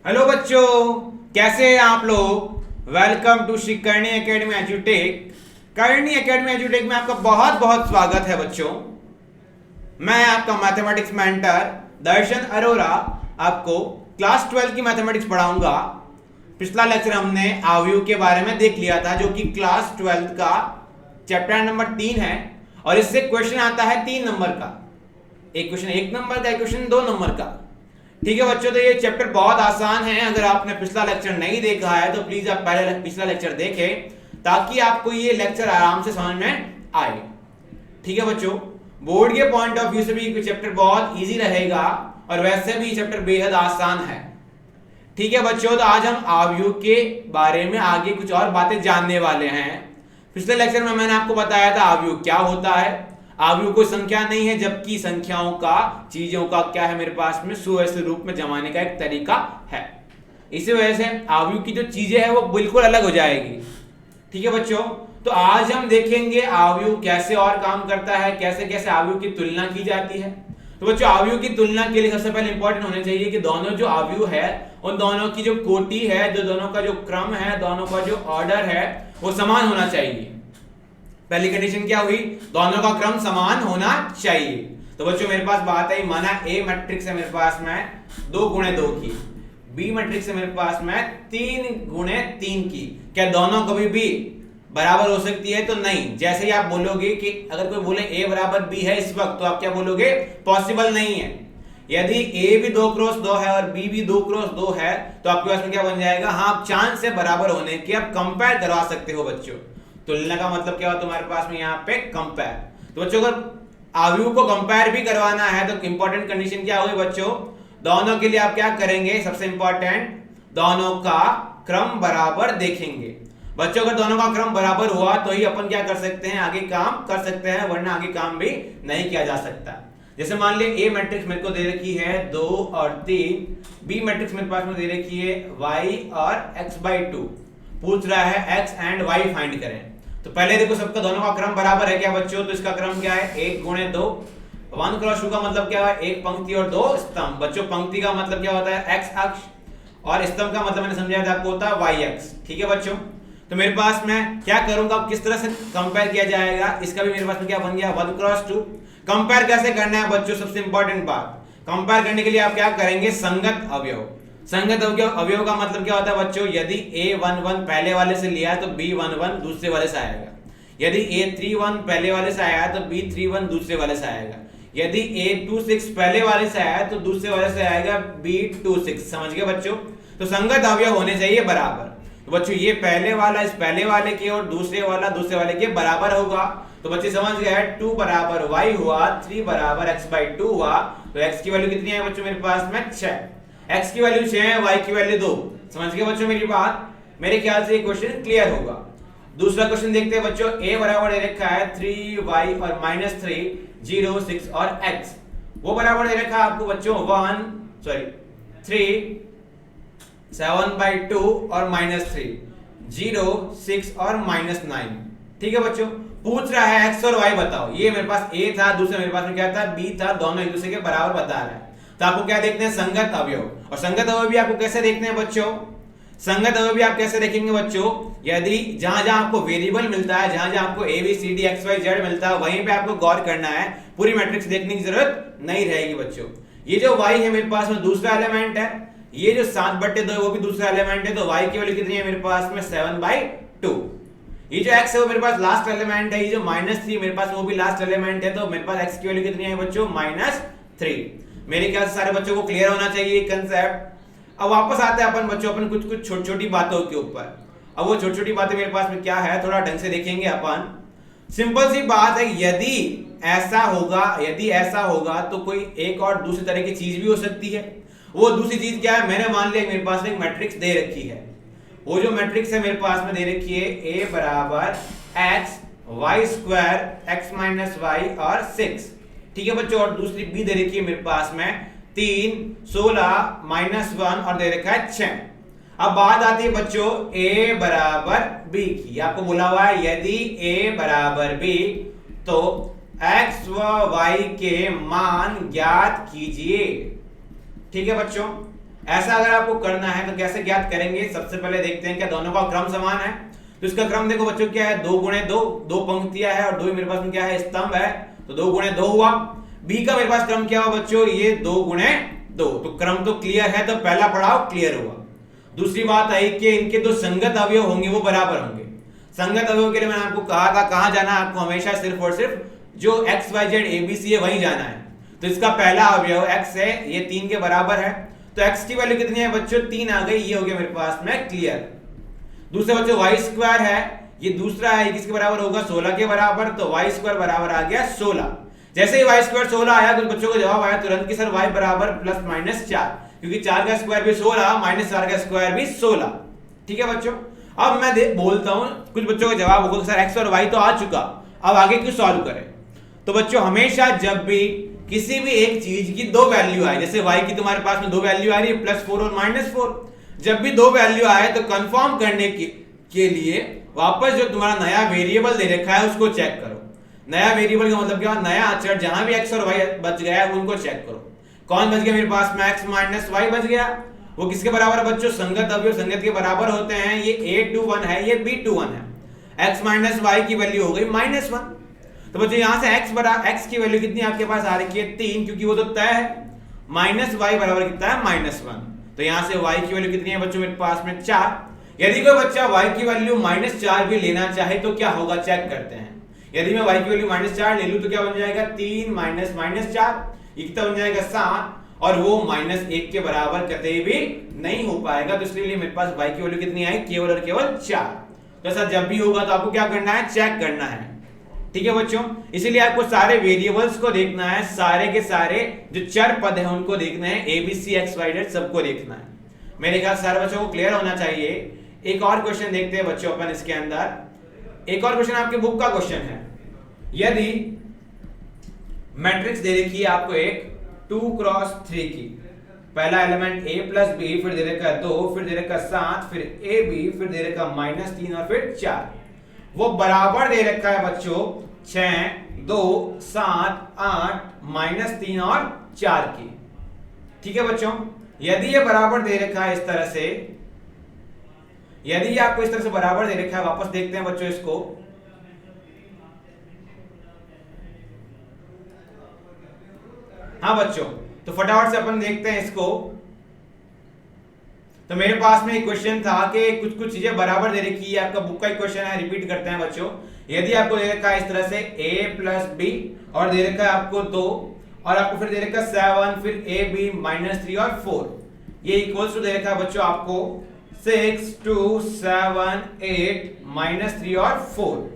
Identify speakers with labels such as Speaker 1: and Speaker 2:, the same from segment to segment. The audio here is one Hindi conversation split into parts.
Speaker 1: हेलो बच्चों, कैसे हैं आप लोग। Welcome to Shri Karni academy एजुटेक। करणी एकेडमी एजुटेक में आपका बहुत बहुत स्वागत है बच्चों। मैं आपका मैथमेटिक्स मेंटर दर्शन अरोरा आपको क्लास 12 की मैथमेटिक्स पढ़ाऊंगा। पिछला लेक्चर हमने अवयव के बारे में देख लिया था, जो कि क्लास 12 का चैप्टर नंबर 3 है, और इससे क्वेश्चन आता है 3 नंबर का। एक क्वेश्चन 1 नंबर का, एक क्वेश्चन 2 नंबर का। ठीक है बच्चों, तो ये चैप्टर बहुत आसान है। अगर आपने पिछला लेक्चर नहीं देखा है तो प्लीज आप पहले पिछला लेक्चर देखें, ताकि आपको ये लेक्चर आराम से समझ में आए। ठीक है बच्चों, बोर्ड के पॉइंट ऑफ व्यू से भी चैप्टर बहुत इजी रहेगा, और वैसे भी चैप्टर बेहद आसान है। ठीक है बच्चों, तो आज हम अवयव के बारे में आगे कुछ और बातें जानने वाले हैं। पिछले लेक्चर में मैंने आपको बताया था अवयव क्या होता है। अवयव कोई संख्या नहीं है, जबकि संख्याओं का, चीजों का क्या है मेरे पास में, सुव्यवस्थित रूप में जमाने का एक तरीका है। इसी वजह से अवयव की जो चीजें हैं वो बिल्कुल अलग हो जाएगी। ठीक है बच्चों, तो आज हम देखेंगे अवयव कैसे और काम करता है, कैसे कैसे अवयव की तुलना की जाती है। तो बच्चों, अवयव की तुलना के लिए सबसे पहले इंपॉर्टेंट होना चाहिए कि दोनों जो अवयव है उन दोनों की जो कोटि है, जो दोनों का जो क्रम है, दोनों का जो ऑर्डर है वो समान होना चाहिए। पहली कंडीशन क्या हुई, दोनों का क्रम समान होना चाहिए। तो बच्चों मेरे पास बात है, माना ए मैट्रिक्स है मेरे पास में 2 गुणे 2 की, बी मैट्रिक्स है मेरे पास में 3 गुणे 3 की। क्या दोनों कभी भी बराबर हो सकती है? तो नहीं। जैसे ही आप बोलोगे कि अगर कोई बोले ए बराबर बी है इस वक्त, तो आप क्या बोलोगे, पॉसिबल नहीं है। यदि ए भी 2 क्रॉस 2 है और बी भी 2 क्रॉस 2 है, तो आपके पास में क्या बन जाएगा, हाँ, आप चांस से बराबर होने के आप कंपेयर करवा सकते हो बच्चों। तुलना का मतलब क्या हो तुम्हारे पास में यहाँ पे, कंपेयर। तो बच्चों अगर अवयव को कंपेयर भी करवाना है तो इंपॉर्टेंट कंडीशन क्या होगी बच्चों, दोनों के लिए आप क्या करेंगे, सबसे इंपॉर्टेंट, दोनों का क्रम बराबर देखेंगे। बच्चों अगर दोनों का क्रम बराबर हुआ तो ही अपन क्या कर सकते हैं, आगे काम कर सकते हैं, वरना आगे काम भी नहीं किया जा सकता। जैसे मान लिया ए मैट्रिक्स मेरे को दे रखी है 2 और 3, बी मैट्रिक्स मेरे पास में दे रखी है y और x/2, पूछ रहा है x एंड y फाइंड करें। तो पहले देखो सबका दोनों का क्रम बराबर है क्या बच्चों, तो इसका क्रम क्या है, 1 गुणे 2। 1 क्रॉस 2 का मतलब क्या है, 1 पंक्ति और 2 स्तंभ। बच्चों पंक्ति का मतलब क्या होता है, x अक्ष, और स्तंभ का मतलब मैंने समझाया था आपको होता है y अक्ष। ठीक है बच्चों, तो मेरे पास में क्या करूंगा, किस तरह से कंपेयर किया जाएगा, इसका भी मेरे पास में क्या बन गया, 1 क्रॉस 2। कंपेयर कैसे करना है बच्चों, सबसे इंपॉर्टेंट बात, कंपेयर करने के लिए आप क्या करेंगे, संगत अवयव। संगत अवयव का मतलब क्या होता है बच्चों, यदि a11 पहले वाले से लिया है तो b11 दूसरे वाले से आएगा। यदि a31 पहले वाले से आया है तो b31 दूसरे वाले से आएगा। यदि a26 पहले वाले से आया है तो दूसरे वाले से आएगा b26। समझ गए बच्चों, तो संगत अवयव होने चाहिए बराबर। तो बच्चों ये पहले वाला इस पहले वाले के और दूसरे वाला दूसरे वाले के बराबर होगा। तो बच्चे समझ गए, 2 बराबर y हुआ, 3 बराबर x/2 हुआ। तो x की वैल्यू कितनी है बच्चों मेरे पास में, 6। x की वैल्यू 6 है, y की वैल्यू 2। समझ गए बच्चों मेरी बात, मेरे ख्याल से ये क्वेश्चन क्लियर होगा। दूसरा क्वेश्चन देखते हैं बच्चों, a बराबर दे रखा है 3y और -3, 0, 6 और x। वो बराबर दे रखा है आपको बच्चों 3, 7/2 और -3, 0, 6 और -9। ठीक है बच्चों, पूछ रहा है x और y बताओ। ये मेरे पास a था, दूसरे मेरे पास में क्या था, b था, दोनों एक दूसरे के बराबर बता रहा है। तो आपको क्या देखते हैं, संगत अवयव। और संगत अवयव भी आपको कैसे देखते हैं बच्चों, संगत अवयव भी आप कैसे देखेंगे बच्चों, यदि जहां जहां आपको वेरिएबल मिलता है, जहां जहां आपको ABCD XYZ मिलता है, वहीं पे आपको गौर करना है, पूरी मैट्रिक्स देखने की जरूरत नहीं रहेगी बच्चों। ये जो y है मेरे पास में दूसरा एलिमेंट है, ये जो 7/2 है वो भी दूसरा एलिमेंट है। तो y की वैल्यू कितनी है मेरे पास में, 7/2। ये जो x है वो मेरे पास लास्ट एलिमेंट है, ये जो -3 मेरे पास वो भी लास्ट एलिमेंट है। तो मेरे पास x की वैल्यू कितनी है बच्चों, -3। मेरे ख्याल से सारे बच्चों को क्लियर होना चाहिए कंसेप्ट। अब वापस आते हैं अपन बच्चों अपन कुछ छोटी छोटी बातों के ऊपर। अब वो छोटी छोटी बातें मेरे पास में क्या है, थोड़ा ढंग से देखेंगे अपन। सिंपल सी बात है, यदि ऐसा होगा तो कोई एक और दूसरी तरह की चीज भी हो सकती है। वो दूसरी चीज क्या है, मैंने मान लिया मेरे पास एक मैट्रिक्स दे रखी है। वो जो मैट्रिक्स है मेरे पास में दे रखी है a बराबर x, y² x - y और 6। ठीक है बच्चों, और दूसरी b दे रखी है मेरे पास में 3, 16, -1 और दे रखा है 6। अब बात आती है बच्चों a बराबर b की। आपको बोला हुआ है यदि a बराबर b तो x व y के मान ज्ञात कीजिए। ठीक है बच्चों, ऐसा अगर आपको करना है तो कैसे ज्ञात करेंगे? सबसे पहले देखते हैं क्या दोनों का क्रम समान है। तो इसका क्रम देखो बच्चों क्या है, 2 गुणे 2, 2 पंक्तियां है और 2 मेरे पास में क्या है, स्तंभ है, तो 2 गुणे 2 हुआ। बी का मेरे पास क्रम क्या हुआ बच्चों, ये 2 गुणे 2, तो क्रम तो क्लियर है, तो पहला पड़ाव क्लियर हुआ। दूसरी बात आई कि इनके जो संगत अवयव होंगे वो बराबर होंगे। संगत अवयव के लिए मैंने आपको कहा था कहां जाना है, आपको हमेशा सिर्फ और सिर्फ जो एक्स वाई जेड एबीसी है वहीं जाना है। तो इसका पहला अवयव x है, ये 3 के बराबर है, तो x की वैल्यू कितनी है बच्चों, 3 आ गई, ये हो गया मेरे पास में क्लियर। दूसरे बच्चों वाई स्क्वायर है, ये दूसरा है, किसके बराबर होगा, 16 के बराबर, तो वाई स्क्वायर बराबर आ गया 16। जैसे ही वाई स्क्वायर 16 आया तो बच्चों को जवाब आया तुरंत कि सर y बराबर प्लस माइनस 4, क्योंकि 4 का स्क्वायर भी 16 माइनस 4 का स्क्वायर भी 16। ठीक है बच्चों, अब मैं बोलता हूं, कुछ बच्चों का जवाब होगा सर x और y तो आ चुका, अब आगे क्यों सॉल्व करें। तो बच्चों हमेशा जब भी किसी भी एक चीज की दो वैल्यू आए, जैसे y की तुम्हारे पास में दो वैल्यू आ रही है, +4 और -4, जब भी दो वैल्यू आए तो कंफर्म करने के लिए वापस जो तुम्हारा नया वेरिएबल दे रखा है उसको चेक करो। नया वेरिएबल का मतलब क्या, नया अचर जहां भी x और y बच गया है उनको चेक करो। कौन बच गया मेरे पास में, x माइनस y बच गया, वो किसके बराबर है बच्चों, संगत अवयव संगत के बराबर होते हैं, ये a21 है, ये b21 है, x माइनस y की वैल्यू हो गई -1। तो बच्चों यहां से x की वैल्यू कितनी आपके पास आ रही है, 3, क्योंकि वो तो तय है, माइनस y बराबर कितना है, -1। तो यहां से y की वैल्यू कितनी है बच्चों मेरे पास में 4। यदि कोई बच्चा y की वैल्यू -4 भी लेना चाहे तो क्या होगा, चेक करते हैं। यदि मैं y की वैल्यू -4 ले लूं तो क्या बन जाएगा, 3 माइनस -4 कितना बन जाएगा 7, और वो -1 के बराबर कतई भी नहीं हो पाएगा, तो इसलिए मेरे पास y की वैल्यू कितनी आई, केवल और केवल 4। तो ऐसा जब भी होगा तो आपको क्या करना है, चेक करना है। ठीक है बच्चों, इसीलिए आपको सारे वेरिएबल्स को देखना है, सारे के सारे जो चर पद हैं उनको देखना है, एबीसी एक्स वाई जेड सबको देखना है। मेरे ख्याल सारे बच्चों को क्लियर होना चाहिए। एक और क्वेश्चन देखते हैं बच्चों अपन इसके अंदर। एक और क्वेश्चन आपके बुक का क्वेश्चन है, यदि मैट्रिक्स दे रखी है आपको एक 2x3 की, पहला एलिमेंट a प्लस बी, फिर दे रखा 2, फिर दे रखा 7, फिर a b, फिर दे रखा -3 और फिर 4, वो बराबर दे रखा है बच्चों 6, 2, 7, 8, -3 और 4 की। ठीक है बच्चों, यदि ये बराबर दे रखा है इस तरह से, यदि ये आपको इस तरह से बराबर दे रखा है, वापस देखते हैं बच्चों इसको, हाँ बच्चों, तो फटाफट से अपन देखते हैं इसको। तो मेरे पास में एक क्वेश्चन था कि कुछ कुछ चीजें बराबर दे रखी है, आपका बुक का एक क्वेश्चन है, रिपीट करते हैं बच्चों। यदि आपको दे रखा है इस तरह से a प्लस बी, और दे रखा है आपको 2, और आपको फिर दे रखा है 7, फिर a b -3 और 4, ये इक्वल्स टू दे रखा है बच्चों आपको 6, 2, 7, 8, -3 और 4।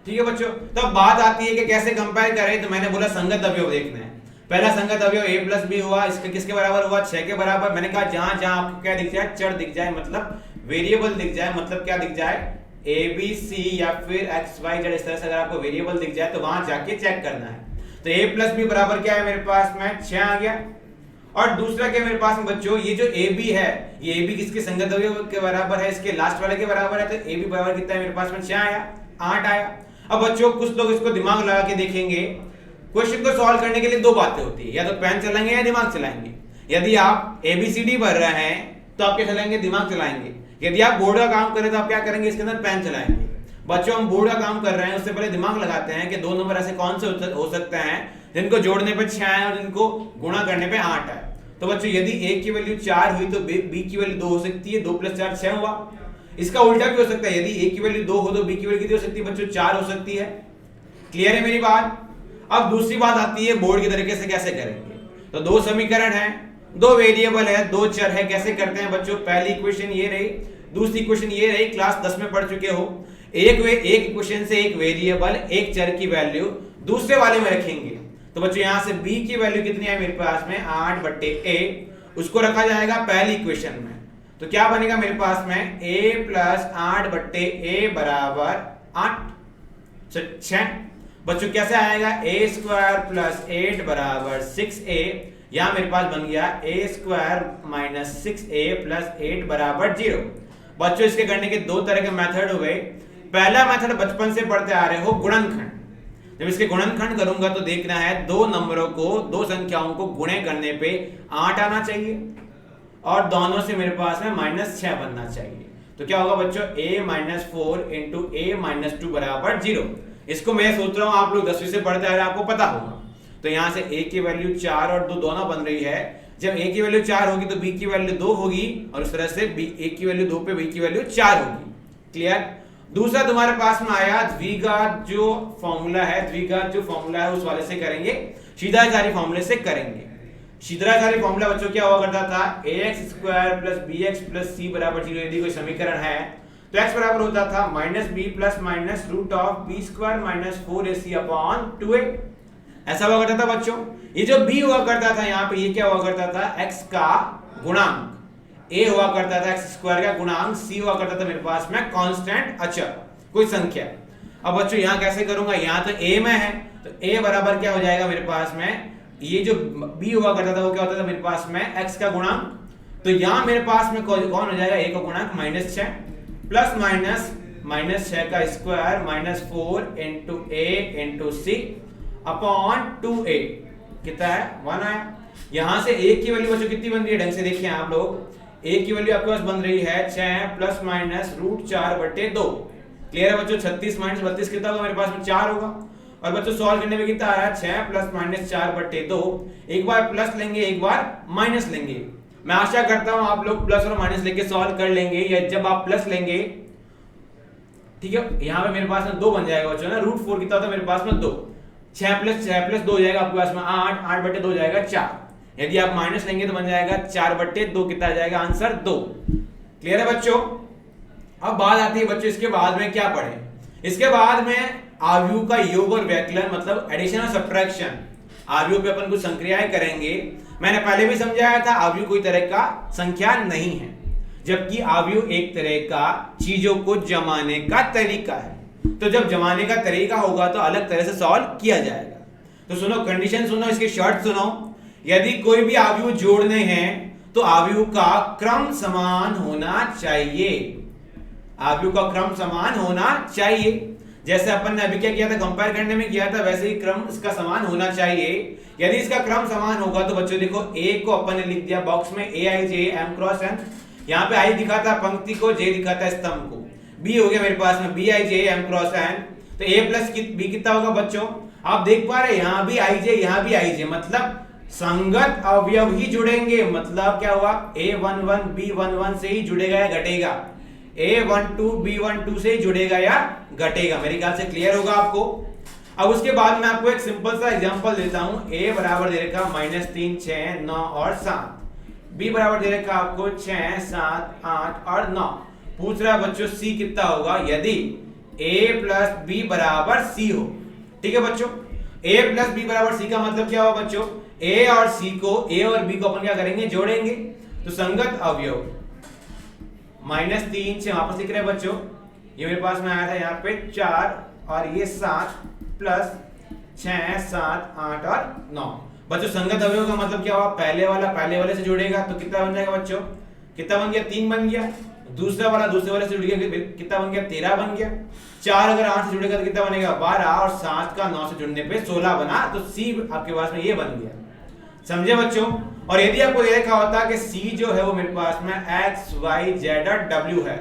Speaker 1: ठीक है बच्चों, तो बात आती है कि कैसे कंपेयर करें, तो मैंने बोला संगत अवयव देखना है। पहला संगत अवयव a प्लस बी हुआ, इसके किसके बराबर हुआ, 6 के बराबर। मैंने कहा जहां जहां आपको क्या दिख जाए, चर दिख जाए, मतलब वेरिएबल दिख जाए, मतलब क्या दिख जाए, a b c या फिर x y z, इस तरह से अगर आपको वेरिएबल दिख जाए तो वहां जाके चेक करना है। तो a प्लस बी बराबर क्या है मेरे पास में 6 आ गया। और दूसरा क्या मेरे पास में बच्चों, ये जो a b है, ये a b किसके संगत अवयव के बराबर है, इसके लास्ट वाले के बराबर है, तो a b बराबर कितना है मेरे पास में 6 आया, 8 आया। अब बच्चों कुछ लोग इसको दिमाग लगा के देखेंगे, क्वेश्चन को सॉल्व करने के लिए दो बातें होती है, या तो पेन चलाएंगे या दिमाग चलाएंगे। यदि आप ABCD भर रहे हैं तो आप क्या चलाएंगे, दिमाग चलाएंगे। यदि आप बोर्ड का काम करें तो आप क्या करेंगे, इसके अंदर पेन चलाएंगे। बच्चों हम बोर्ड का काम कर रहे हैं, उससे पहले दिमाग लगाते हैं कि 2 नंबर ऐसे कौन से हो सकते हैं जिनको जोड़ने पे 6 आए और जिनको गुणा करने पे 8 आए। तो बच्चों यदि a की वैल्यू 4 हुई तो b की वैल्यू 2 हो सकती है, 2 + 4 6 हुआ। इसका उल्टा भी हो सकता है, यदि a की वैल्यू 2 हो तो b की वैल्यू कितनी हो सकती है बच्चों, 4 हो सकती है। क्लियर है मेरी बात। अब दूसरी बात आती है बोर्ड के तरीके से कैसे करेंगे। तो 2 समीकरण है, 2 वेरिएबल है, 2 चर है, कैसे करते हैं बच्चों। पहली इक्वेशन ये रही, दूसरी इक्वेशन ये रही, क्लास 10 में पढ़ चुके हो। एक इक्वेशन से एक वेरिएबल, एक चर की वैल्यू दूसरे वाले में रखेंगे। तो बच्चों यहां से b की वैल्यू कितनी है मेरे पास में 8/a, उसको रखा जाएगा पहली इक्वेशन में। तो क्या बनेगा मेरे पास में a + 8/a बराबर 8, 6। बच्चों कैसे आएगा, a² + 8 बराबर 6a। यहां मेरे पास बन गया a² - 6a + 8 बराबर 0। बच्चों इसके करने के 2 तरह के मेथड हो गए। पहला मेथड बचपन से पढ़ते आ रहे हो, गुणनखंड। जब इसके गुणनखंड करूंगा तो देखना है दो नंबरों को, दो संख्याओं को गुणे करने पे 8 आना चाहिए और दोनों से मेरे पास में -6 बनना चाहिए। तो क्या होगा बच्चों, a-4 इंटू a-2 बराबर 0। इसको मैं सोच रहा हूं आप लोग 10वीं से पढ़ते आ रहे, आपको पता होगा। तो यहां से a की वैल्यू 4 और 2 दोनों बन रही है। जब a की वैल्यू 4 होगी तो b की वैल्यू 2 होगी और इस तरह से a की वैल्यू 2 पे b की वैल्यू 4 होगी। क्लियर। दूसरा तुम्हारे पास में आया द्विघात जो फॉर्मूला है, द्विघात जो फॉर्मूला है उस वाले से करेंगे, सीधाचारी फॉर्मूले से करेंगे। सीधाचारी फॉर्मूला बच्चों क्या हुआ करता था, ax² + bx + c बराबर 0। यदि कोई समीकरण है तो x बराबर होता था -b + -√b² - 4ac/2a। ऐसा हुआ करता था बच्चों। ये जो b हुआ करता था यहाँ पे, ये क्या हुआ करता था, x का गुणांक, a हुआ करता था x² का गुणांक, c हुआ करता था मेरे पास में कांस्टेंट अचर, कोई संख्या। अब बच्चों यहाँ कैसे करूंगा, यहाँ तो a में है तो a बराबर क्या हो जाएगा मेरे पास में, ये जो b हुआ करता था वो क्या होता था मेरे पास में x का गुणांक। तो यहाँ मेरे पास में कौन हो जाएगा, a का गुणांक -6 प्लस माइनस -6 का square -4 into a into c upon 2a, कितना है 1 आया। यहां से a की वैल्यू बच्चों कितनी बन रही है, ढंग से देखिए आप लोग, a की वैल्यू आपके पास बन रही है 6 प्लस माइनस √4/2। क्लियर है बच्चों। 36 - 32 कितना होगा मेरे पास में, 4 होगा। और बच्चों सॉल्व करने में कितना आया, 6 प्लस माइनस 4/2। एक बार प्लस लेंगे, एक बार माइनस लेंगे। मैं आशा करता हूं आप लोग प्लस और माइनस लेके सॉल्व कर लेंगे, या जब आप प्लस लेंगे, ठीक है, यहां पे मेरे पास में 2 बन जाएगा बच्चों ना, √4 कितना होता है मेरे पास में 2, 6 प्लस 2 हो जाएगा आपके पास में 8, 8/2 हो जाएगा 4। यदि आप माइनस लेंगे तो बन जाएगा 4/2, कितना आ जाएगा आंसर 2। क्लियर है बच्चों। अब बात आती है बच्चों इसके बाद में क्या पढ़े, इसके बाद में आव्यूह का योग और व्यकलन, मतलब एडिशन और सब्ट्रैक्शन। आव्यूह पे अपन कुछ संक्रियाएं करेंगे। मैंने पहले भी समझाया था आव्यूह कोई तरह का संख्या नहीं है, जबकि आव्यूह एक तरह का चीजों को जमाने का तरीका है। तो जब जमाने का तरीका होगा तो अलग तरह से सॉल्व किया जाएगा। तो सुनो, कंडीशन सुनो, इसकी शर्त सुनो। यदि कोई भी आव्यूह जोड़ने हैं तो आव्यूह का क्रम समान होना चाहिए। आव्यूह का क्रम समान होना चाहिए। जैसे अपन ने अभी क्या किया था, कंपेयर करने में किया था, वैसे ही क्रम इसका समान होना चाहिए। यदि इसका क्रम समान होगा तो बच्चों देखो, a को अपन ने लिख दिया बॉक्स में aij m क्रॉस n, यहाँ पे i दिखाता पंक्ति को, j दिखाता स्तंभ को, b हो गया मेरे पास में bij m क्रॉस n। तो a प्लस b कितना होगा बच्चों, आप देख पा रहे हैं, यहाँ भी ij यहाँ भी ij, मतलब संगत अवयव ही जुड़ेंगे। मतलब क्या हुआ, a11 b11 से ही जुड़ेगा या घटेगा, a12 b12 से ही जुड़ेगा या घटेगा। मेरे ख्याल से क्लियर होगा आपको। अब उसके बाद मैं आपको एक सिंपल सा एग्जांपल देता हूं। a बराबर दे रखा -3 6 9 और 7, b बराबर दे रखा आपको 6 7 8 और 9। पूछ रहा है बच्चों c कितना होगा यदि a प्लस b बराबर c हो। ठीक है बच्चों, a प्लस b बराबर c का मतलब क्या होगा बच्चों, a और c को, a और b को अपन क्या करेंगे, जोड़ेंगे। तो संगत अवयव -3 से वापस लिख रहे हैं बच्चों, ये मेरे पास में आया था यहाँ पे 4 और ये 7 प्लस 6 7 8 और 9। बच्चों संगत अवयव का मतलब क्या हुआ, पहले वाला पहले वाले से जुड़ेगा तो कितना बन जाएगा बच्चों, कितना बन गया, 3 बन गया। दूसरा वाला दूसरे वाले से जुड़ गया, कितना बन गया, 13 बन गया। 4 अगर 8 से जुड़ेगा तो कितना बनेगा, 12, और 7 का 9 से जुड़ने पे 16 बना। तो C आपके पास में ये बन गया। समझे बच्चों। और यदि आपको ये देखा होता कि C जो है वो मेरे पास में x y z और w है,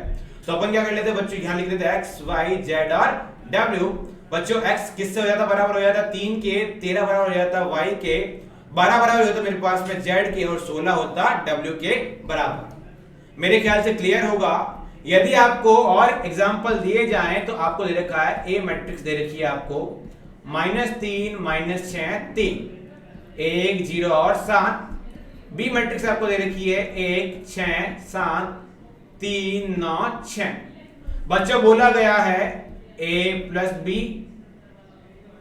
Speaker 1: तो अपन क्या कर लेते बच्चों, यहाँ लिख देते x y z और w। बच्चों x किससे हो जाता, बराबर हो जाता 3 के, 13 बराबर हो जाता y के, 12 बराबर हो जाता मेरे पास में z के, और 16 होता w के बराबर। मेरे ख्याल से क्लियर होगा। यदि आपको और एग्जांपल दिए जाएं तो आपको दे रखा है A मैट्रिक्स दे रखी है आपको -3 -6 3 1 0 और 7। B मैट्रिक्स आपको दे रखी है 1 6 7 3 9 6। बच्चों बोला गया है A प्लस बी,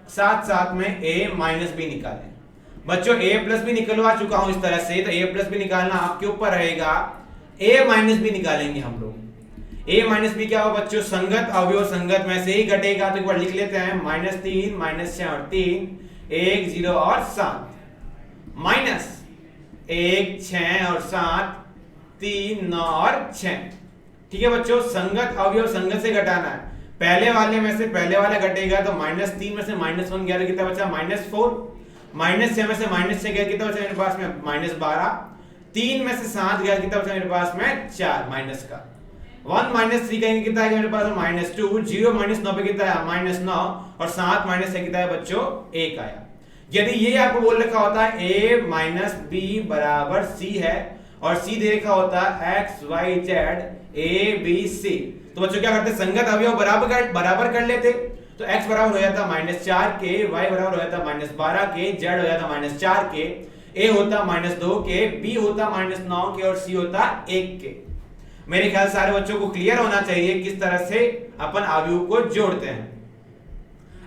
Speaker 1: साथ साथ में A माइनस बी निकालें। बच्चों A प्लस बी निकलवा चुका हूं इस तरह से, तो A प्लस बी निकालना आपके ऊपर रहेगा। A माइनस बी निकालेंगे हम लोग। A माइनस बी क्या होगा बच्चों, संगत अवयव संगत में से ही घटेगा। तो एक बार लिख लेते हैं -3 -6 और 3 1 0 और 7 माइनस 1 6 और 7 3 9 और 6। ठीक है बच्चों, संगत अवयव संगत से घटाना है। पहले वाले में से पहले वाला घटेगा तो -3 में से -1 गया तो कितना बचा -4, -6 में से -6 गया कितना बचा मेरे पास में -12, 3 में से 7 गया कितना बचा मेरे पास में 4 माइनस का, 1 -3 कहेंगे कितना आएगा मेरे पास में -2, 0 -9 पे कितना है -9 और 7 - 6 कितना है बच्चों 1 आया। यदि ये आपको बोल रखा होता है a - b बराबर c है और c दे रखा होता है x y z a b c, तो बच्चों क्या करते संगत अवयव बराबर कर लेते, तो x बराबर हो जाता -4 के, y बराबर हो जाता -12 के, z हो जाता -4 के, a होता -2 के, b होता -9 के और c होता 1 के। मेरे ख्याल सारे बच्चों को क्लियर होना चाहिए किस तरह से अपन अवयव को जोड़ते हैं।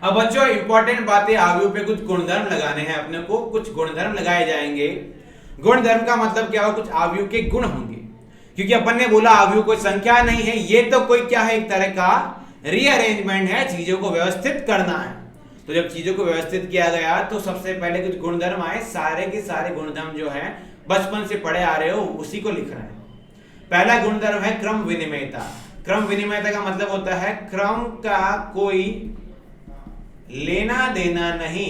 Speaker 1: अब बच्चों इंपॉर्टेंट बातें, अवयव पे कुछ गुणधर्म लगाने हैं अपने को, कुछ गुणधर्म लगाए जाएंगे। गुणधर्म का मतलब क्या हो, कुछ अवयव के गुण होंगे, क्योंकि अपन ने बोला अवयव कोई संख्या नहीं है, ये तो कोई क्या है एक तरह का रीअरेंजमेंट है, चीजों को व्यवस्थित करना है। तो जब चीजों को व्यवस्थित किया गया तो सबसे पहले कुछ गुणधर्म आए, सारे के सारे गुणधर्म जो है बचपन से पढ़े आ रहे हो उसी को लिख रहे हैं। पहला गुणधर्म है क्रम विनिमयता। क्रम विनिमयता का मतलब होता है क्रम का कोई लेना देना नहीं,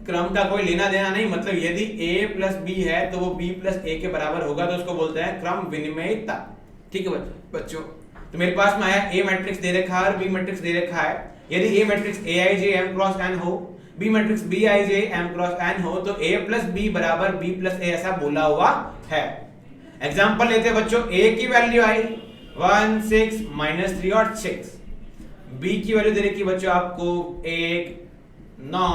Speaker 1: क्रम का कोई लेना देना नहीं, मतलब यदि a प्लस b है तो वो b प्लस a के बराबर होगा तो उसको बोलते हैं क्रम विनिमयता। ठीक है बच्चों, तो मेरे पास में आया a मैट्रिक्स दे रखा है और b मैट्रिक्स दे रखा है। यदि a matrix aij m cross n हो, b matrix bij m cross n हो तो a प्लस b बराबर b प्लस a ऐसा बोला हुआ है। एग्जांपल लेते हैं बच्चों, a की वैल्यू आई 1 6 -3 और 6, b की वैल्यू दे रखी बच्चों आपको 1 9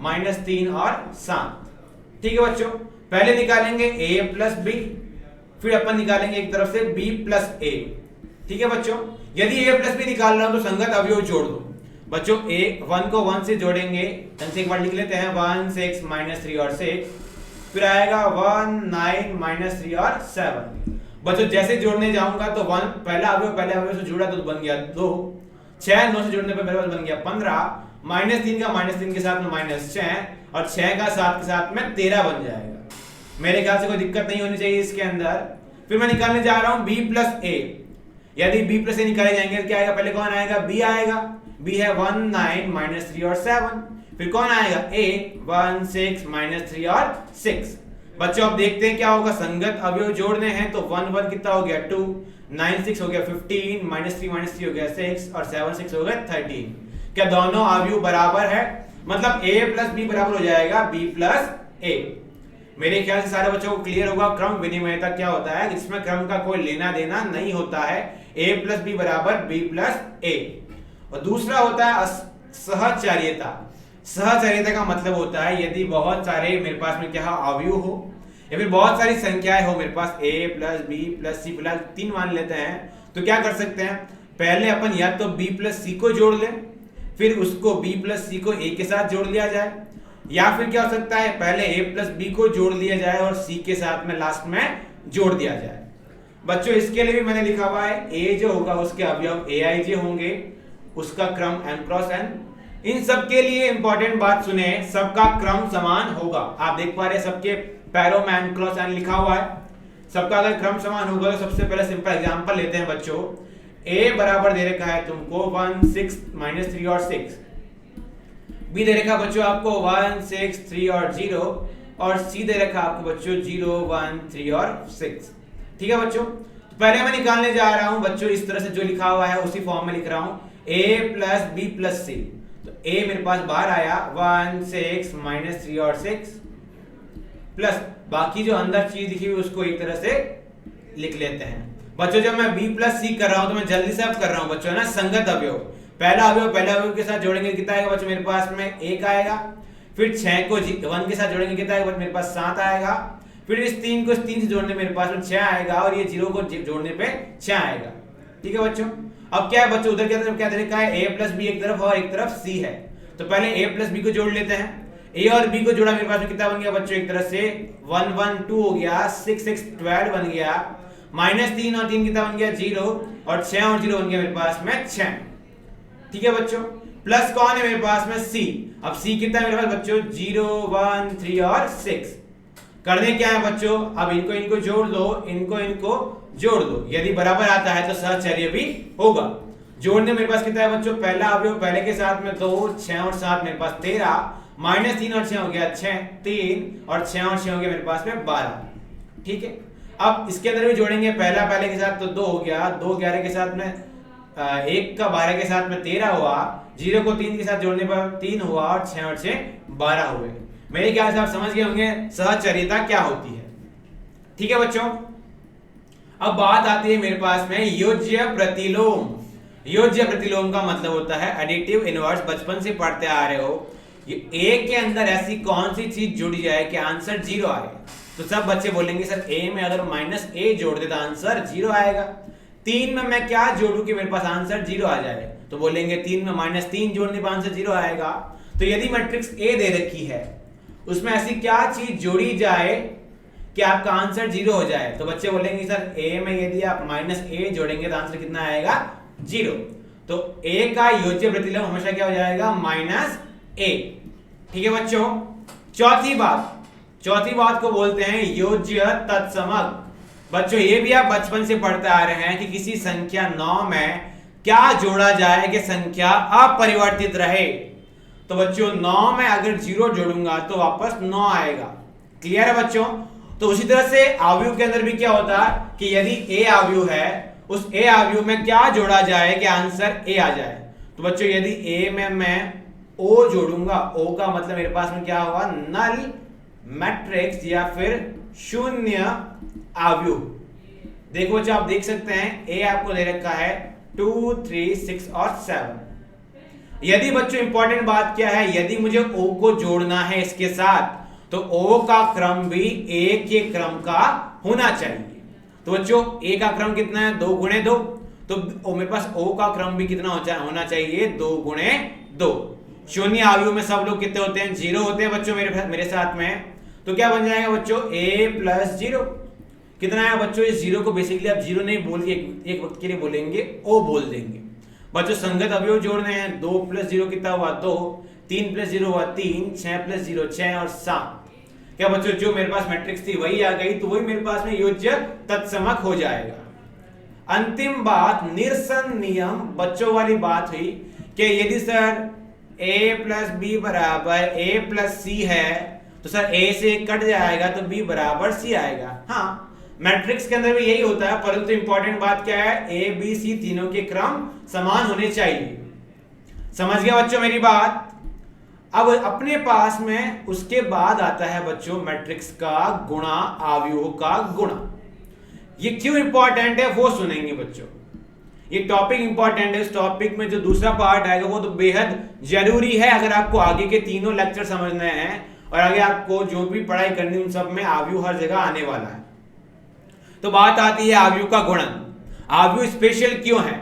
Speaker 1: -3 और 7। ठीक है बच्चों, पहले निकालेंगे a प्लस b, फिर अपन निकालेंगे एक तरफ से b प्लस a। ठीक है बच्चों, यदि a प्लस b निकाल रहा हूं तो संगत अवयव जोड़ दो बच्चों। a 1 को 1 से जोड़ेंगे, एक बार लिख लेते हैं 1 6 -3 और 6, फिर आएगा 1 9 -3 और 7। बच्चों जैसे जोड़ने जाऊंगा तो 1 पहले अवयव से जुड़ा तो बन गया 2, 6 9 से जोड़ने पर मेरे पास बन गया 15, -3 का -3 के साथ में -6 और 6 का 7 के साथ में 13 बन जाएगा। मेरे ख्याल से कोई दिक्कत नहीं होनी चाहिए इसके अंदर। फिर मैं निकालने जा रहा हूं b प्लस a। यदि b प्लस a निकाले जाएंगे तो क्या आएगा, पहले कौन आएगा b आएगा, b है 1 9 -3 और 7, फिर कौन आएगा a 1 6 -3 और 6। बच्चों अब देखते हैं क्या होगा, संगत अवयव जोड़ने हैं तो 1 1 कितना हो गया 2, 9 6 हो गया 15, -3 हो गया 6 और 7 6 हो गया 13। क्या दोनों अवयव बराबर है, मतलब a प्लस b बराबर हो जाएगा b प्लस a। मेरे ख्याल से सारे बच्चों को क्लियर होगा क्रम विनिमयता क्या होता है, जिसमें क्रम का कोई लेना देना नहीं होता है, a प्लस b बराबर b प्लस a। और दूसरा होता है सहचर्यता। सहचर्यता का मतलब होता है यदि बहुत सारे मेरे पास में क्या अवयव हो या फिर बहुत सारी संख्याएं हो, मेरे पास a plus b plus c फिलहाल 3 मान लेते हैं, तो क्या कर सकते हैं, पहले अपन या तो b प्लस c को जोड़ लें, फिर उसको b प्लस c को a के साथ जोड़ लिया जाए, या फिर क्या हो सकता है पहले a प्लस b को जोड़ लिया जाए और c के साथ में लास्ट में जोड़ दिया जाए। बच्चों इसके लिए भी मैंने लिखा हुआ है a जो होगा उसके अवयव aij होंगे, उसका क्रम m क्रॉस n। इन सब के लिए इंपॉर्टेंट बात सुने, सबका क्रम समान होगा। आप देख पा रहे हैं सबके पैरों में m क्रॉस n लिखा हुआ है, सबका अगर क्रम समान होगा तो सबसे पहले सिंपल एग्जांपल लेते हैं बच्चों। a बराबर दे रखा है तुमको 1 6 -3 और 6, b दे रखा बच्चों आपको 1 6 3 और 0 और c दे रखा आपको बच्चों 0 1 3 और 6। ठीक है बच्चों, तो पहले मैं निकालने जा रहा हूं बच्चों, इस तरह से जो लिखा हुआ है उसी फॉर्म में लिख रहा हूं, a plus b plus c। तो a मेरे पास बाहर आया 1 6 -3 और 6 प्लस बाकी जो अंदर चीज लिखी हुई उसको एक तरह से लिख लेते हैं बच्चों। जब मैं b प्लस c कर रहा हूं तो मैं जल्दी से अब कर रहा हूं बच्चों ना संगत अवयव। पहला अवयव के साथ जोड़ेंगे कितना आएगा बच्चों, मेरे पास में 1 आएगा, फिर 6 को 1 के साथ जोड़ेंगे कितना आएगा, मेरे पास 7 आएगा, फिर इस 3 को इस 3 से जोड़ने मेरे पास में 6 आएगा और ये 0 को जोड़ने पे 6 आएगा। ठीक है बच्चों, अब क्या है बच्चों, उधर क्या दे रखा है, a प्लस b एक तरफ और एक तरफ c है, तो पहले a प्लस b को जोड़ लेते हैं। a और b को जोड़ा मेरे पास में कितना बन गया बच्चों, एक तरफ से 1 1 2 हो गया, 6 6 12 बन गया, -3 और 3 कितना बन गया 0 और 6 और 0 बन गया मेरे पास में 6। ठीक है बच्चों, प्लस कौन है मेरे पास में c। अब c कितना है मेरे पास बच्चों 0 1 3 और 6, करने क्या है बच्चों, अब इनको इनको जोड़ दो, इनको इनको जोड़ दो, यदि बराबर आता है तो सहचर्य भी होगा। जोड़ने मेरे पास कितना है बच्चों, पहला अवयव पहले के साथ में 2, 6 और 7 मेरे पास 13, -3 और 6 हो गया 6, 3 और 6 और 6 हो गया मेरे पास में 12। ठीक है, अब इसके अंदर भी जोड़ेंगे, पहला पहले के साथ तो 2 हो गया, 2 11 के साथ में 1 का 12 के साथ में 13 हुआ, 0 को 3 के साथ जोड़ने पर 3 हुआ और 6 12 हुए। मेरे ख्याल से आप समझ गए होंगे सहचर्यता क्या होती है। ठीक है बच्चों, अब बात आती है मेरे पास में योज्य प्रतिलोम। योज्य प्रतिलोम का मतलब होता है एडिटिव इनवर्स। बचपन से पढ़ते आ रहे हो, ये ए के अंदर ऐसी कौन सी चीज जुड़ जाए कि आंसर 0 आए। तो सब बच्चे बोलेंगे सर ए में अगर -a जोड़ दे तो आंसर 0 आएगा। 3 में मैं क्या जोड़ू कि मेरे पास आंसर 0 आ जाए, तो बोलेंगे 3 में -3 जोड़ने पर आंसर 0 आएगा। तो यदि मैट्रिक्स ए दे रखी है, उसमें ऐसी क्या चीज जोड़ी जाए कि आपका आंसर 0 हो जाए, तो बच्चे बोलेंगे सर ए में यदि आप -a जोड़ेंगे तो आंसर कितना आएगा, 0। तो a का योज्य प्रतिलोम हमेशा क्या हो जाएगा, -a। ठीक है बच्चों, चौथी बात को बोलते हैं योज्य तत्समक। बच्चों ये भी आप बचपन से पढ़ते आ रहे हैं कि किसी संख्या 9 में क्या जोड़ा जाए कि संख्या अपरिवर्तित रहे। तो बच्चों 9 में अगर 0 जोड़ूंगा तो वापस 9 आएगा। क्लियर है बच्चों। तो उसी तरह से अवयव के अंदर भी क्या होता है कि यदि a अवयव है, उस a अवयव में क्या जोड़ा जाए कि आंसर a आ जाए। तो बच्चों यदि a में मैं o जोड़ूंगा, o का मतलब मेरे पास में क्या होगा, नल मैट्रिक्स या फिर शून्य अवयव। देखो बच्चों आप देख सकते हैं a आपको दे रखा है 2, 3, 6 और 7। यदि बच्चों इंपॉर्टेंट बात क्या है, यदि मुझे o को जोड़ना है इसके साथ तो o का क्रम भी a के क्रम का होना चाहिए। तो बच्चों a का क्रम कितना है, 2 गुणे 2। तो मेरे पास o का क्रम भी कितना होना चाहिए, 2 गुणे 2। शून्य अवयव में सब लोग कितने होते हैं, 0 होते हैं बच्चों मेरे साथ में। तो क्या बन जाएगा बच्चों, a + 0 कितना है बच्चों, इस 0 को बेसिकली आप 0 नहीं बोल के एक वक्त के लिए बोलेंगे o बोल देंगे। बच्चों संगत अवयव जोड़ने हैं, 2 + 0 कितना हुआ 2, 3 + 0 हुआ 3, 6 + 0 6 और 7। क्या बच्चों जो मेरे पास मैट्रिक्स थी वही आ गई, तो वही मेरे पास में योज्य तत्समक हो जाएगा। अंतिम बात निरसन नियम बच्चों वाली बात हुई कि यदि सर a + b बराबर a + c है तो सर a से कट जाएगा तो b बराबर c आएगा। हाँ मैट्रिक्स के अंदर भी यही होता है, परंतु इंपॉर्टेंट बात क्या है, a b c तीनों के क्रम समान होने चाहिए। समझ गया बच्चों मेरी बात। अब अपने पास में उसके बाद आता है बच्चों मैट्रिक्स का गुणा, अवयवों का गुणा। ये क्यों इंपॉर्टेंट है वो सुनेंगे बच्चों। ये टॉपिक इंपॉर्टेंट है, इस टॉपिक में जो दूसरा पार्ट आएगा वो तो बेहद जरूरी है अगर आपको आगे के तीनों लेक्चर समझने हैं और आगे आपको जो भी पढ़ाई करनी उन सब में अवयव हर जगह आने वाला है। तो बात आती है अवयव का गुणन। अवयव स्पेशल क्यों है,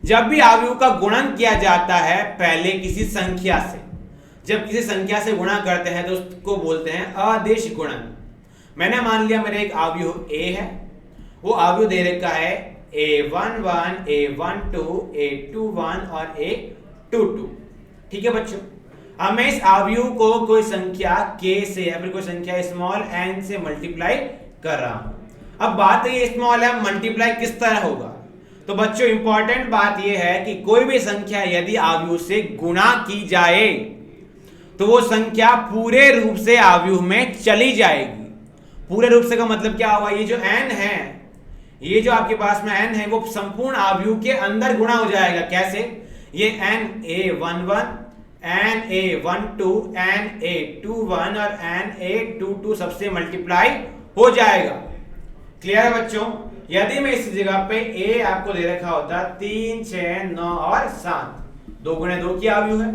Speaker 1: जब भी अवयव का गुणन किया जाता है पहले किसी संख्या से, जब किसी संख्या से गुणा करते हैं तो उसको बोलते हैं अदिश गुणन। मैंने मान लिया मेरा एक अवयव a है, वो अवयव दे रखा है a11, a12, a21 और a22। ठीक है बच्चों, अब मैं इस अवयव को कोई संख्या k से या फिर कोई संख्या स्मॉल n से मल्टीप्लाई कर रहा हूं। अब बात है स्मॉल m मल्टीप्लाई किस तरह होगा। तो बच्चों इंपॉर्टेंट बात यह है कि कोई भी संख्या यदि अवयव से गुणा की जाए तो वो संख्या पूरे रूप से अवयव में चली जाएगी। पूरे रूप से का मतलब क्या हुआ, ये जो n है, ये जो आपके पास में n है वो संपूर्ण अवयव के अंदर गुणा हो जाएगा। कैसे, ये na11, na12, na21 और na22 सबसे मल्टीप्लाई हो जाएगा। क्लियर है बच्चों। यदि मैं इस जगह पे a आपको दे रखा होता 3, 6, 9 और 7, 2 गुणे 2 की अवयव है।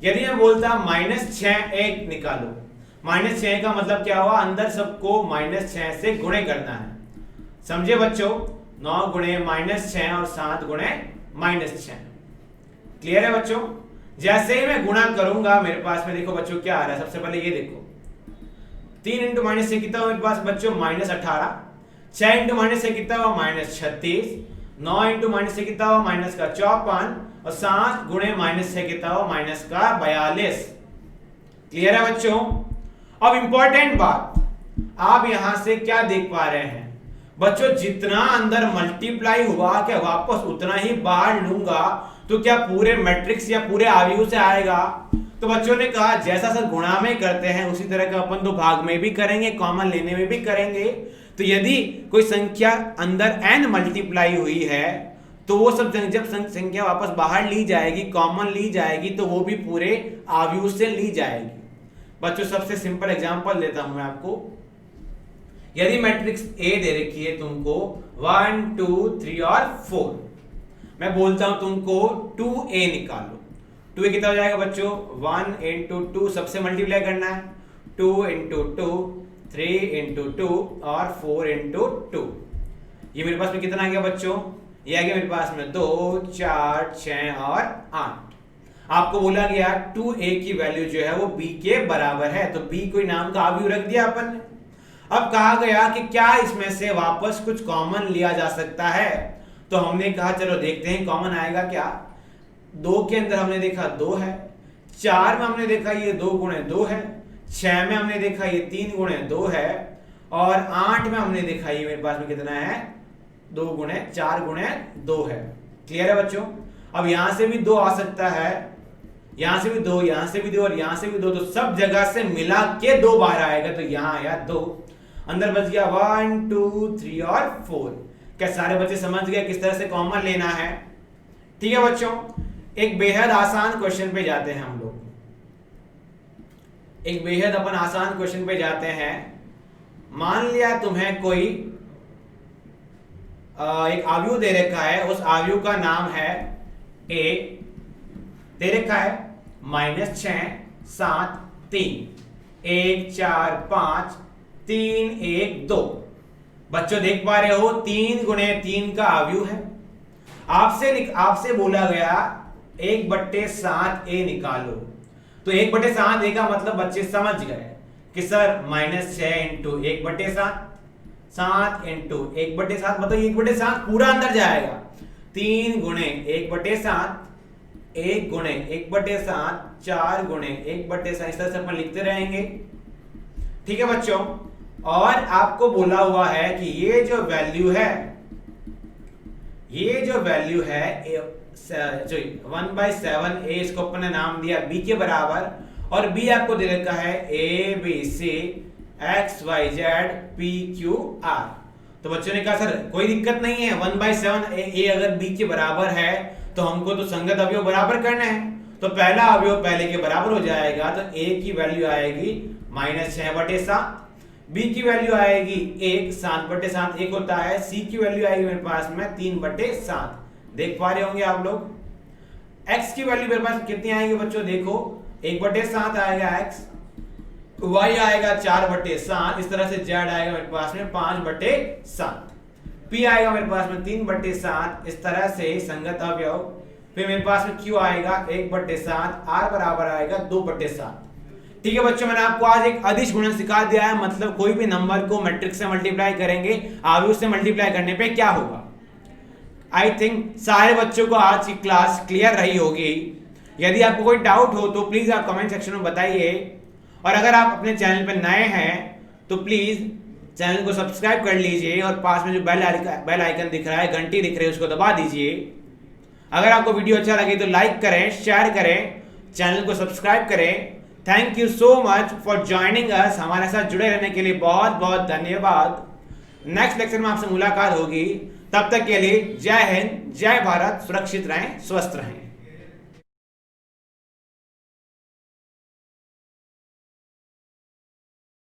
Speaker 1: यदि मैं बोलता -6 1 निकालो, -6 का मतलब क्या हुआ, अंदर सबको -6 से गुणे करना है। समझे बच्चों, 9 गुणे -6 और 7 गुणे -6। क्लियर है बच्चों। जैसे ही मैं गुणा करूंगा मेरे पास में देखो बच्चों क्या आ रहा है। सबसे पहले ये देखो 3 × -6 कितना हुआ मेरे पास बच्चों -18, 6 × -6 कितना हुआ -36, 9 × -6 कितना हुआ -54 और 7 गुणे -6 कितना हुआ -42। क्लियर है बच्चों। अब इंपॉर्टेंट बात, आप यहां से क्या देख पा रहे हैं बच्चों, जितना अंदर मल्टीप्लाई हुआ क्या वापस उतना ही बाहर लूंगा तो क्या पूरे मैट्रिक्स या पूरे अवयव से आएगा? तो बच्चों ने कहा जैसा सर गुणा में करते हैं उसी तरह का अपन तो भाग में भी करेंगे, कॉमन लेने में भी करेंगे। तो यदि कोई संख्या अंदर n मल्टीप्लाई हुई है तो वो सब जब संख्या वापस बाहर ली जाएगी, कॉमन ली जाएगी, तो वो भी पूरे अवयव से ली जाएगी। बच्चों सबसे सिंपल एग्जांपल देता हूं मैं आपको। यदि मैट्रिक्स ए दे रखी है तुमको 1 2 3 और 4, मैं बोलता हूं तुमको 2a निकालो। 2a कितना हो जाएगा बच्चों? 1 into 2 सबसे मल्टीप्लाई करना है, 2 into 2, 3 into 2 और 4 into 2। ये मेरे पास में कितना आ गया बच्चों? ये आ गया मेरे पास में 2 4 6 और 8। आपको बोला गया 2a की वैल्यू जो है वो b के बराबर है, तो b कोई नाम का अवयव रख दिया अपन ने। अब कहा गया कि क्या इसमें से वापस कुछ कॉमन लिया जा सकता है, तो हमने कहा चलो देखते हैं कॉमन आएगा क्या। 2 के अंदर हमने देखा 2 है, 4 में हमने देखा ये 2 गुणे 2 है, 6 में हमने देखा ये 3 गुणे 2 है, और 8 में हमने देखा ये मेरे पास में कितना है 2 गुणे 4 गुणे 2 है। क्लियर है बच्चों? अब यहां से भी 2 आ सकता है, यहां से भी 2, यहां से भी 2 और यहां से भी 2, तो सब जगह से मिला के 2 बाहर आएगा, तो यहां आया 2, अंदर बच गया 1 2 3 और 4। क्या सारे बच्चे समझ गए किस तरह से कॉमन लेना है? ठीक है बच्चों, एक बेहद आसान क्वेश्चन पे जाते हैं हम लोग। एक बेहद अपन आसान क्वेश्चन पे जाते हैं। मान लिया तुम्हें कोई एक अवयव दे रखा है, उस अवयव का नाम है a, दे रखा है -6 7 3 1 4 5 3 1 2। बच्चों देख पा रहे हो 3 गुणे 3 का अवयव है। आपसे बोला गया 1/7 a निकालो, तो 1/7 a का मतलब बच्चे समझ गए कि सर -6 इंटू 1/7, 7 इंटू 1/7 मतलब 1/7 पूरा अंदर जाएगा। 3 गुणे 1/7, 1 गुणे 1/7, 4 गुणे 1/7, इस तरह से अपन लिखते रहेंगे। ठीक है बच्चों, और आपको बोला हुआ है कि ये जो वैल्यू है जो 1/7 a, इसको अपन ने नाम दिया b के बराबर, और b आपको दे रखा है a b c x y z p q r। तो बच्चों ने कहा सर कोई दिक्कत नहीं है, 1/7 a अगर b के बराबर है तो हमको तो संगत अवयव बराबर करना है, तो पहला अवयव पहले के बराबर हो जाएगा, तो a की वैल्यू आएगी -6/7, b की वैल्यू आएगी 1, 7/7 1 होता है, c की वैल्यू आएगी मेरे पास में 3/7। देख पा रहे होंगे आप लोग। x की वैल्यू मेरे पास कितनी आएगी बच्चों? देखो 1/7 आएगा x, y आएगा 4/7, इस तरह से z आएगा मेरे पास में 5/7, p आएगा मेरे पास में 3/7, इस तरह से संगत अवयव। फिर मेरे पास में q आएगा 1/7, r बराबर आएगा 2/7। ठीक है बच्चों, मैंने आपको आज एक अदिश गुणन सिखा दिया है, मतलब कोई भी नंबर को मैट्रिक्स से मल्टीप्लाई करेंगे, अवयव से मल्टीप्लाई करने पे क्या होगा। आई थिंक सारे बच्चों को आज की क्लास क्लियर रही होगी। यदि आपको कोई डाउट हो तो प्लीज आप कमेंट सेक्शन में बताइए, और अगर आप अपने चैनल पर नए हैं तो प्लीज चैनल को सब्सक्राइब कर लीजिए, और पास में जो बेल आइकन दिख रहा है, घंटी दिख रही है, उसको दबा दीजिए। अगर आपको वीडियो अच्छा लगे तो लाइक करें, शेयर करें, चैनल को सब्सक्राइब करें। Thank you so much for joining us. हमारे साथ जुड़े रहने के लिए बहुत बहुत धन्यवाद। नेक्स्ट लेक्चर में आपसे मुलाकात होगी, तब तक के लिए जय हिंद, जय भारत, सुरक्षित रहें, स्वस्थ रहें।